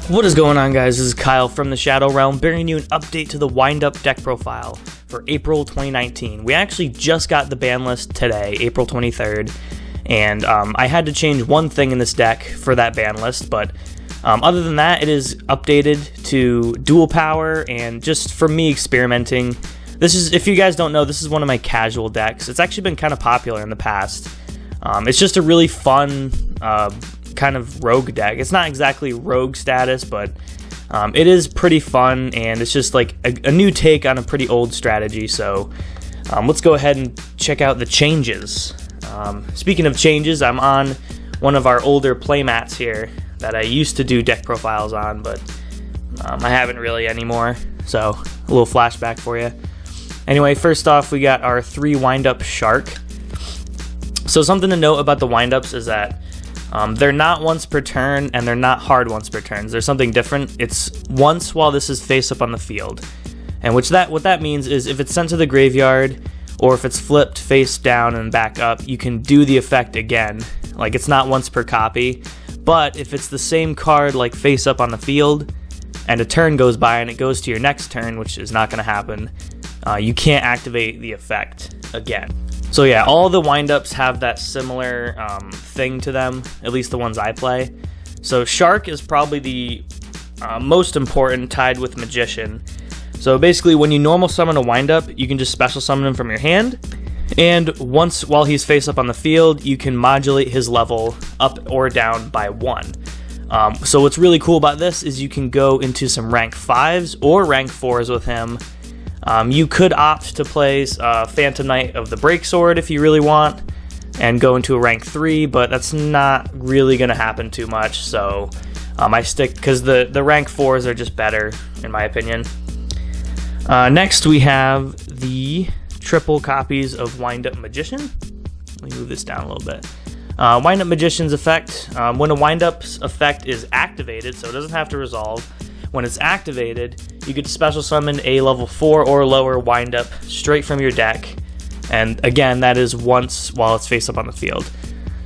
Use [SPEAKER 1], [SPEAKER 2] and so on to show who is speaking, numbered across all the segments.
[SPEAKER 1] What is going on, guys? This is Kyle from the Shadow Realm, bringing you an update to the wind-up deck profile for April 2019. We actually just got the ban list today, April 23rd, and I had to change one thing in this deck for that ban list, but other than that, it is updated to dual power, and just for me experimenting. This is, if you guys don't know, this is one of my casual decks. It's actually been kind of popular in the past. It's just a really fun kind of rogue deck. It's not exactly rogue status, but it is pretty fun, and it's just like a new take on a pretty old strategy. So let's go ahead and check out the changes. Speaking of changes, I'm on one of our older playmats here that I used to do deck profiles on, but I haven't really anymore. So a little flashback for you. Anyway, first off, we got our 3 wind-up shark. So something to note about the wind-ups is that they're not once per turn, and they're not hard once per turn. There's something different. It's once while this is face up on the field. And what that means is if it's sent to the graveyard, or if it's flipped face down and back up, you can do the effect again. Like, it's not once per copy. But if it's the same card, like face up on the field, and a turn goes by and it goes to your next turn, which is not going to happen, you can't activate the effect again. So yeah, all the wind-ups have that similar thing to them, at least the ones I play. So Shark is probably the most important, tied with Magician. So basically, when you normal summon a wind-up, you can just special summon him from your hand, and once while he's face up on the field, you can modulate his level up or down by 1. So what's really cool about this is you can go into some rank 5s or rank 4s with him. You could opt to play Phantom Knight of the Breaksword if you really want, and go into a rank 3, but that's not really going to happen too much, so I stick, because the rank 4s are just better, in my opinion. Next, we have the triple copies of Wind-Up Magician. Let me move this down a little bit. Wind-Up Magician's effect, when a Wind-Up's effect is activated, so it doesn't have to resolve, when it's activated, you could special summon a level 4 or lower wind-up straight from your deck, and again, that is once while it's face up on the field.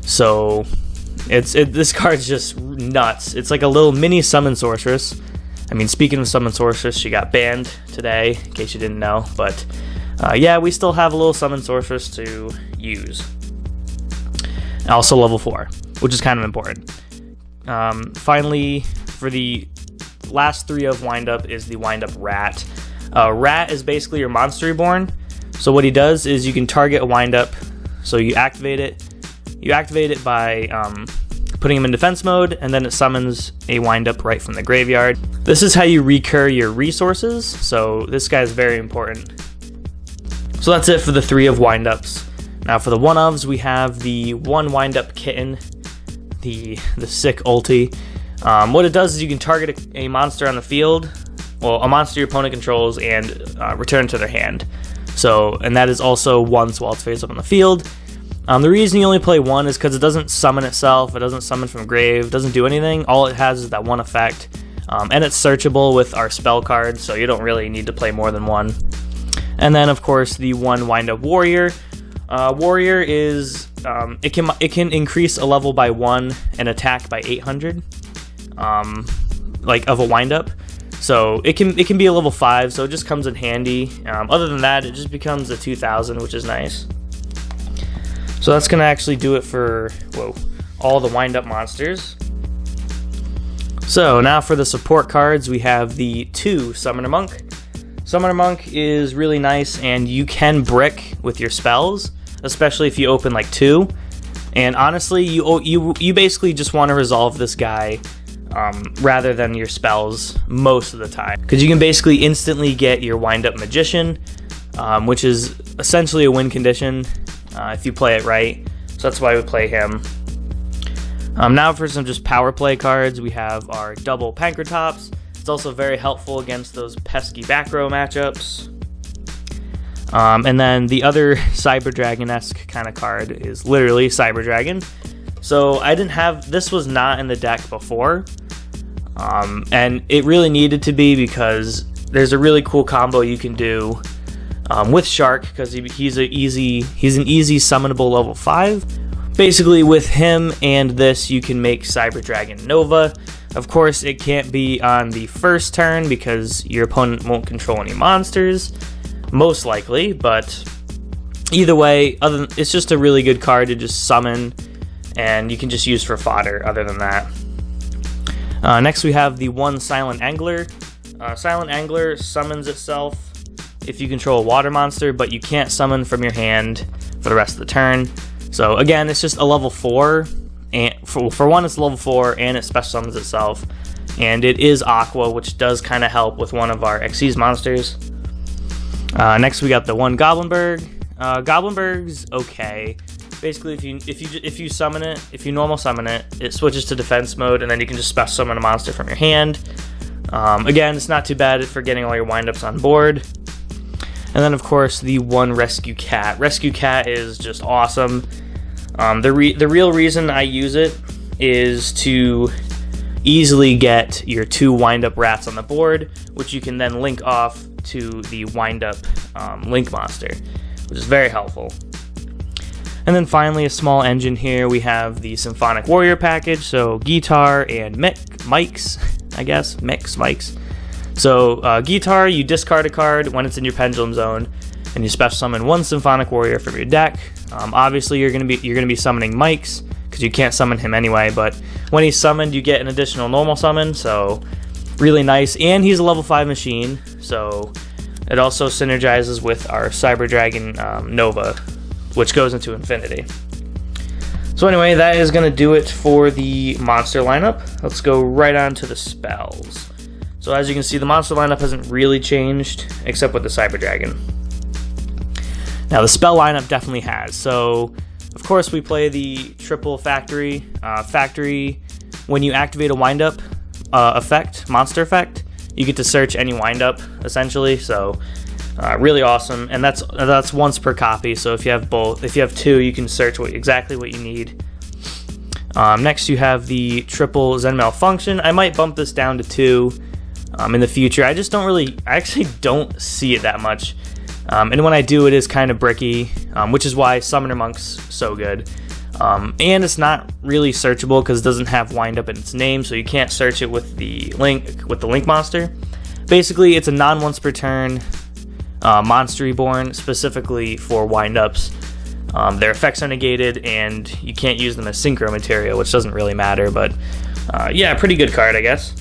[SPEAKER 1] So this card's just nuts. It's like a little mini summon sorceress. I mean, speaking of summon sorceress, she got banned today, in case you didn't know, but yeah, we still have a little summon sorceress to use. Also level 4, which is kind of important. Finally, for the last 3 of wind-up is the wind-up rat. Rat is basically your monster reborn. So what he does is you can target a wind-up. So you activate it by putting him in defense mode, and then it summons a wind-up right from the graveyard. This is how you recur your resources. So this guy is very important. So that's it for the 3 of wind-ups. Now for the 1-ofs, we have the 1 wind-up kitten, the sick ulti. What it does is you can target a monster on the field, well, a monster your opponent controls, and return to their hand. So, and that is also once while it's face up on the field. The reason you only play 1 is because it doesn't summon itself, it doesn't summon from grave, it doesn't do anything. All it has is that 1 effect, and it's searchable with our spell cards, so you don't really need to play more than 1. And then, of course, the 1 wind-up warrior. Warrior is it can increase a level by 1 and attack by 800. Like of a wind-up, so it can be a level 5, so it just comes in handy. Other than that, it just becomes a 2000, which is nice. So that's gonna actually do it for all the wind-up monsters. So now for the support cards, we have the 2 Summoner Monk. Summoner Monk is really nice, and you can brick with your spells, especially if you open like 2. And honestly, you basically just want to resolve this guy rather than your spells most of the time, because you can basically instantly get your wind-up Magician, which is essentially a win condition if you play it right. So that's why we play him. Now for some just power play cards, we have our double Pankratops. It's also very helpful against those pesky back row matchups. And then the other Cyber Dragon-esque kind of card is literally Cyber Dragon. So I didn't have, this was not in the deck before, and it really needed to be, because there's a really cool combo you can do with Shark, because he's an easy summonable level 5. Basically, with him and this, you can make Cyber Dragon Nova, Of course, it can't be on the first turn because your opponent won't control any monsters, most likely, but either way, it's just a really good card to just summon, and you can just use for fodder other than that. Next we have the one Silent Angler. Silent Angler summons itself if you control a water monster, but you can't summon from your hand for the rest of the turn. So again, it's just a level 4, and for one it's level 4 and it special summons itself, and it is Aqua, which does kind of help with one of our Xyz monsters. Next we got the one Goblin Bird. Goblin Bird's okay. Basically, if you summon it, if you normal summon it, it switches to defense mode, and then you can just special summon a monster from your hand. Again, it's not too bad for getting all your windups on board. And then, of course, the one Rescue Cat. Rescue Cat is just awesome. The real reason I use it is to easily get your 2 wind-up rats on the board, which you can then link off to the wind-up link monster, which is very helpful. And then finally, a small engine here. We have the Symphonic Warrior package, so guitar and mics, I guess, mics. So guitar, you discard a card when it's in your pendulum zone, and you special summon one Symphonic Warrior from your deck. Obviously, you're gonna be summoning mics because you can't summon him anyway. But when he's summoned, you get an additional normal summon, so really nice. And he's a level 5 machine, so it also synergizes with our Cyber Dragon Nova, which goes into infinity. So anyway, that is going to do it for the monster lineup. Let's go right on to the spells. So as you can see, the monster lineup hasn't really changed, except with the Cyber Dragon. Now the spell lineup definitely has. So, of course, we play the triple factory. When you activate a windup monster effect, you get to search any windup, essentially, so really awesome. And that's once per copy, so if you have 2, you can search exactly what you need. Next you have the triple Zen Malfunction. I might bump this down to 2 in the future. I actually don't see it that much. And when I do, it is kind of bricky, which is why Summoner Monk's so good. And it's not really searchable because it doesn't have windup in its name, so you can't search it with the link monster. Basically, it's a non-once per turn monster reborn specifically for windups. Their effects are negated, and you can't use them as synchro material, which doesn't really matter, but yeah, pretty good card, I guess.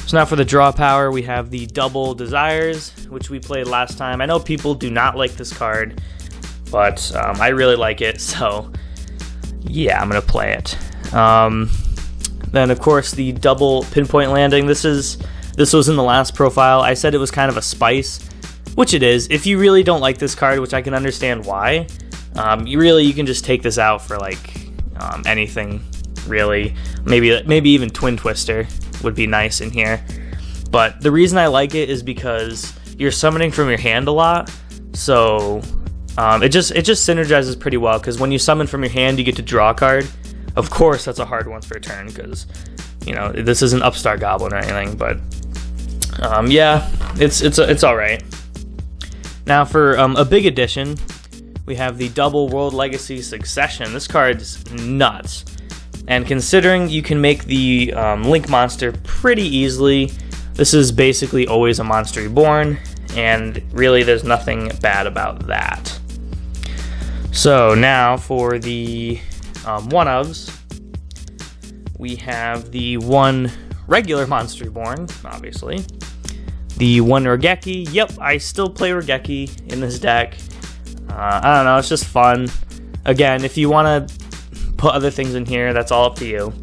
[SPEAKER 1] So now for the draw power, we have the double Desires, which we played last time. I know people do not like this card, but I really like it, so yeah, I'm going to play it. Then, of course, the double Pinpoint Landing. This was in the last profile. I said it was kind of a spice, which it is. If you really don't like this card, which I can understand why, you can just take this out for like anything, really. Maybe even Twin Twister would be nice in here. But the reason I like it is because you're summoning from your hand a lot, so it just synergizes pretty well, because when you summon from your hand, you get to draw a card. Of course, that's a hard once per turn, because, you know, this isn't Upstart Goblin or anything, but yeah, it's all right. Now for a big addition, we have the double World Legacy Succession. This card's nuts, and considering you can make the Link monster pretty easily, this is basically always a monster reborn, and really there's nothing bad about that. So now for the one-ofs, we have the one regular monster reborn, obviously. The one Regeki. Yep, I still play Regeki in this deck. I don't know, it's just fun. Again, if you want to put other things in here, that's all up to you.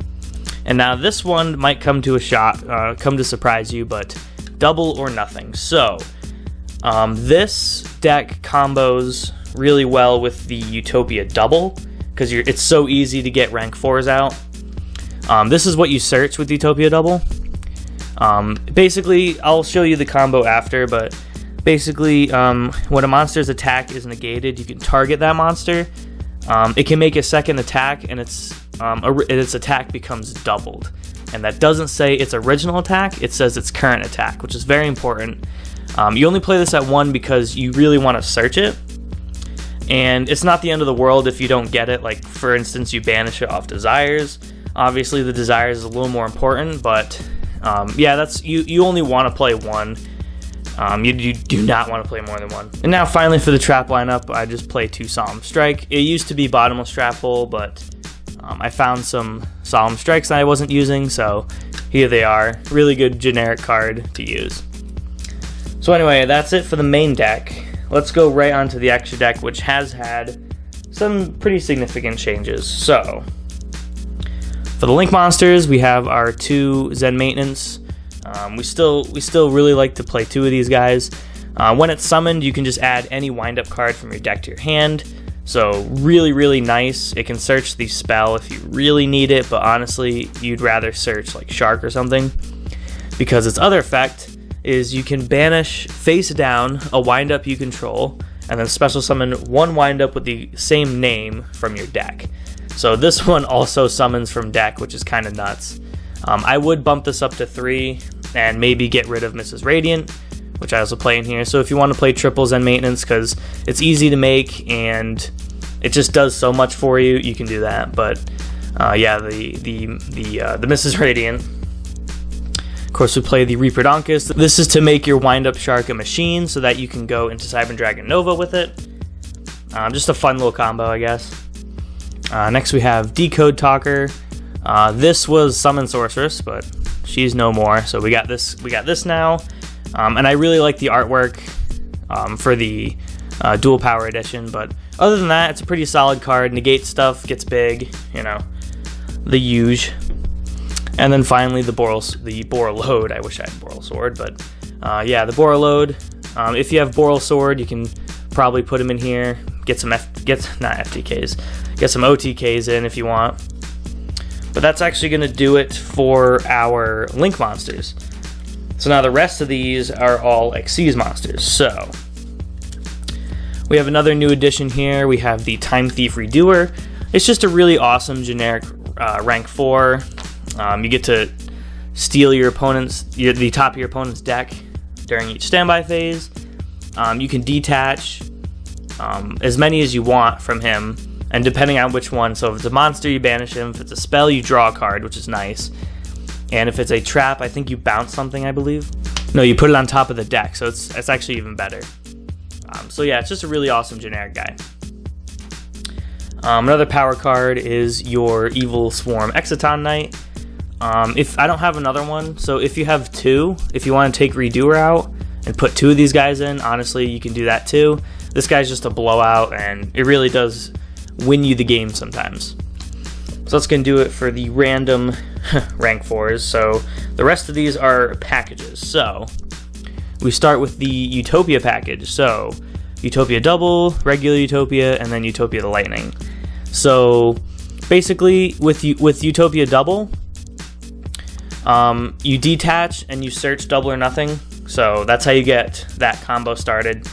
[SPEAKER 1] And now this one might come to surprise you, but double or nothing. So this deck combos really well with the Utopia double, because it's so easy to get rank 4s out. This is what you search with Utopia double. Basically, I'll show you the combo after, but basically, when a monster's attack is negated, you can target that monster. It can make a second attack, and its attack becomes doubled. And that doesn't say its original attack, it says its current attack, which is very important. You only play this at 1 because you really want to search it. And it's not the end of the world if you don't get it. Like, for instance, you banish it off Desires. Obviously, the Desires is a little more important, but yeah, that's you only want to play one. You do not want to play more than one. And now finally for the trap lineup, I just play 2 Solemn Strike. It used to be Bottomless Trap Hole, but I found some Solemn Strikes that I wasn't using, so here they are. Really good generic card to use. So anyway, that's it for the main deck. Let's go right onto the extra deck, which has had some pretty significant changes. So for the Link monsters, we have our 2 Zen Maintenance. We still really like to play 2 of these guys. When it's summoned, you can just add any wind-up card from your deck to your hand. So really nice. It can search the spell if you really need it, but honestly, you'd rather search like Shark or something, because its other effect is you can banish face down a wind-up you control, and then special summon 1 wind-up with the same name from your deck. So this one also summons from deck, which is kind of nuts. I would bump this up to 3 and maybe get rid of Mrs. Radiant, which I also play in here. So if you want to play triples and maintenance, because it's easy to make and it just does so much for you, you can do that. But yeah, the Mrs. Radiant. Of course, we play the Reaper-Donkus. This is to make your wind-up Shark a machine so that you can go into Cyber Dragon Nova with it. Just a fun little combo, I guess. Next we have Decode Talker. This was Summon Sorceress, but she's no more, so we got this now. And I really like the artwork for the Dual Power Edition, but other than that, it's a pretty solid card. Negate stuff, gets big, you know, the huge. And then finally the Borreload. I wish I had Boral Sword, but yeah, the Borreload. If you have Boral Sword, you can probably put him in here. Get some get some OTKs in if you want. But that's actually going to do it for our Link monsters. So now the rest of these are all Xyz monsters. So we have another new addition here. We have the Time Thief Redoer. It's just a really awesome generic rank 4. You get to steal the top of your opponent's deck during each standby phase. You can detach as many as you want from him, and depending on which one, so if it's a monster, you banish him. If it's a spell, you draw a card, which is nice. And if it's a trap, I think you bounce something, I believe. No, you put it on top of the deck, so it's actually even better. So yeah, it's just a really awesome generic guy. Another power card is your Evil Swarm Exciton Knight. If I don't have another one, so if you have 2, if you want to take Redoer out and put 2 of these guys in, honestly, you can do that too. This guy's just a blowout, and it really does win you the game sometimes. So that's going to do it for the random rank 4s. So the rest of these are packages. So we start with the Utopia package. So Utopia Double, regular Utopia, and then Utopia the Lightning. So basically with Utopia Double, you detach and you search Double or Nothing. So that's how you get that combo started.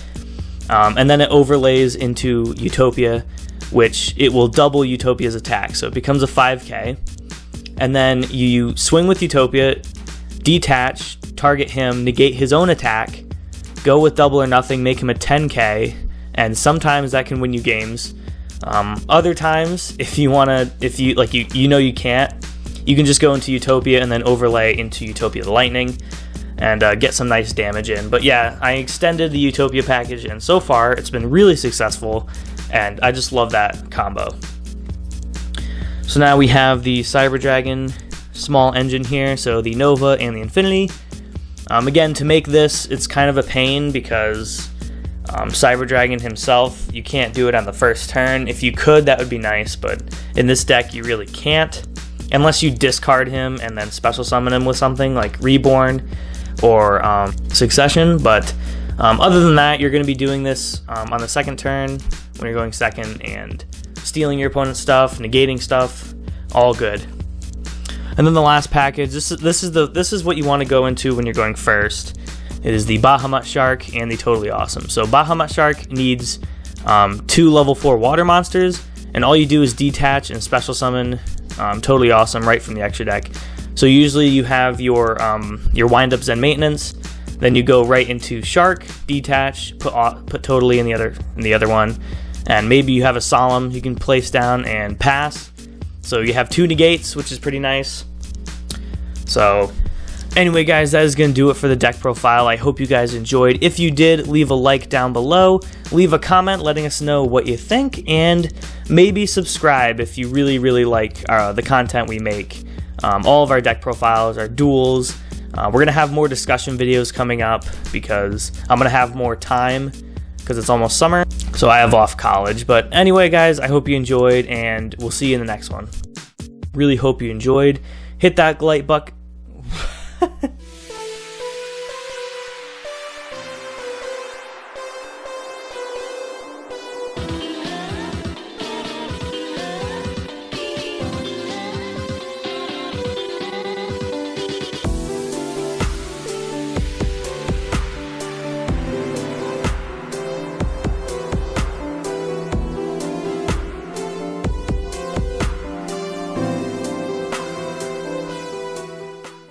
[SPEAKER 1] And then it overlays into Utopia, which it will double Utopia's attack. So it becomes a 5k. And then you swing with Utopia, detach, target him, negate his own attack, go with Double or Nothing, make him a 10k, and sometimes that can win you games. Other times, if you know you can't, you can just go into Utopia and then overlay into Utopia the Lightning and get some nice damage in. But yeah, I extended the Utopia package, and so far it's been really successful, and I just love that combo. So now we have the Cyber Dragon small engine here, so the Nova and the Infinity. Again, to make this, it's kind of a pain because Cyber Dragon himself, you can't do it on the first turn. If you could, that would be nice, but in this deck you really can't, unless you discard him and then special summon him with something like Reborn or Succession. But other than that, you're going to be doing this on the second turn when you're going second and stealing your opponent's stuff, negating stuff, all good. And then the last package, this is what you want to go into when you're going first. It is the Bahamut Shark and the Totally Awesome. So Bahamut Shark needs 2 level 4 water monsters, and all you do is detach and special summon Totally Awesome right from the extra deck. So usually you have your wind-ups and maintenance, then you go right into Shark, detach, put Totally in the other one, and maybe you have a Solemn you can place down and pass. So you have 2 negates, which is pretty nice. So anyway, guys, that is going to do it for the deck profile. I hope you guys enjoyed. If you did, leave a like down below. Leave a comment letting us know what you think. And maybe subscribe if you really, really like the content we make. All of our deck profiles, our duels. We're going to have more discussion videos coming up because I'm going to have more time because it's almost summer. So I have off college. But anyway, guys, I hope you enjoyed, and we'll see you in the next one. Really hope you enjoyed. Hit that like button.